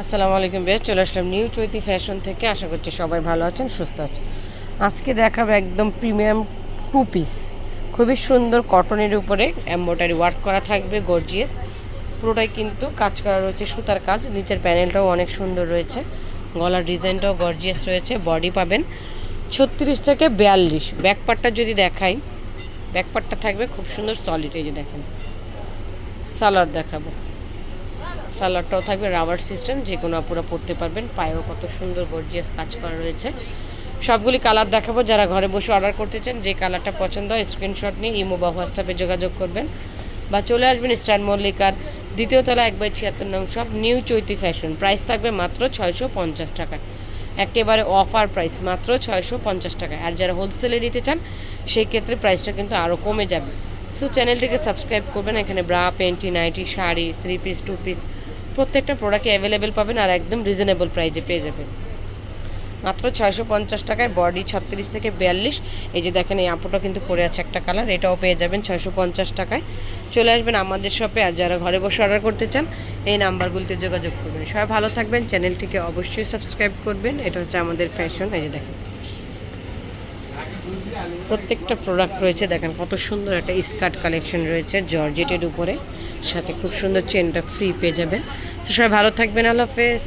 আসসালামু আলাইকুম ভাইয়া, চলে আসলাম নিউ চৈতি ফ্যাশন থেকে। আশা করছি সবাই ভালো আছেন, সুস্থ আছেন। আজকে দেখাবো একদম প্রিমিয়াম টু পিস, খুবই সুন্দর কটনের উপরে এমব্রয়ডারি ওয়ার্ক করা থাকবে, গর্জিয়াস। পুরোটাই কিন্তু কাজ করা রয়েছে, সুতার কাজ। নিচের প্যানেলটাও অনেক সুন্দর রয়েছে, গলার ডিজাইনটাও গর্জিয়াস রয়েছে। বডি পাবেন 36 থেকে 42। ব্যাকপার্টটা যদি দেখাই, ব্যাকপার্টটা থাকবে খুব সুন্দর সলিড। এই যে দেখেন, সালোয়ার দেখাবো। সালোয়ারটাও থাকবে রাবার সিস্টেম, যে কোনো আপুরা পরতে পারবেন। পায়েও কত সুন্দর গর্জিয়াস কাজ করা রয়েছে। সবগুলি কালার দেখাবো। যারা ঘরে বসে অর্ডার করতে চান, যে কালারটা পছন্দ হয় স্ক্রিনশট নিয়ে ইমো বা হোয়াটসঅ্যাপে যোগাযোগ করবেন, বা চলে আসবেন স্টার মল্লিকার 2য় তলা 1/76 নং শপ, নিউ চৈতি ফ্যাশন। প্রাইস থাকবে মাত্র 650 টাকায়, একেবারে অফার প্রাইস, মাত্র 650 টাকায়। আর যারা হোলসেলে নিতে চান সেই ক্ষেত্রে প্রাইসটা কিন্তু আরও কমে যাবে। সো চ্যানেলটিকে সাবস্ক্রাইব করবেন। এখানে bra, panty, nighty, sari, 3 piece, 2 piece প্রত্যেকটা প্রোডাক্টে অ্যাভেলেবেল পাবেন, আর একদম রিজনেবল প্রাইসে পেয়ে যাবেন মাত্র 650 টাকায়। বডি 36 থেকে 42। এই যে দেখেন, এই আপুটা কিন্তু পরে আছে একটা কালার, এটাও পেয়ে যাবেন 650 টাকায়। চলে আসবেন আমাদের শপে। আর যারা ঘরে বসে অর্ডার করতে চান এই নাম্বারগুলিতে যোগাযোগ করবেন। সবাই ভালো থাকবেন, চ্যানেলটিকে অবশ্যই সাবস্ক্রাইব করবেন। এটা হচ্ছে আমাদের ফ্যাশন। এই যে দেখেন, প্রত্যেকটা প্রোডাক্ট রয়েছে। দেখেন কত সুন্দর একটা স্কার্ট কালেকশন রয়েছে জর্জেটের উপরে, সাথে খুব সুন্দর চেনটা ফ্রি পেয়ে যাবেন। তো সবাই ভালো থাকবেন, আল্লাহ হাফেজ।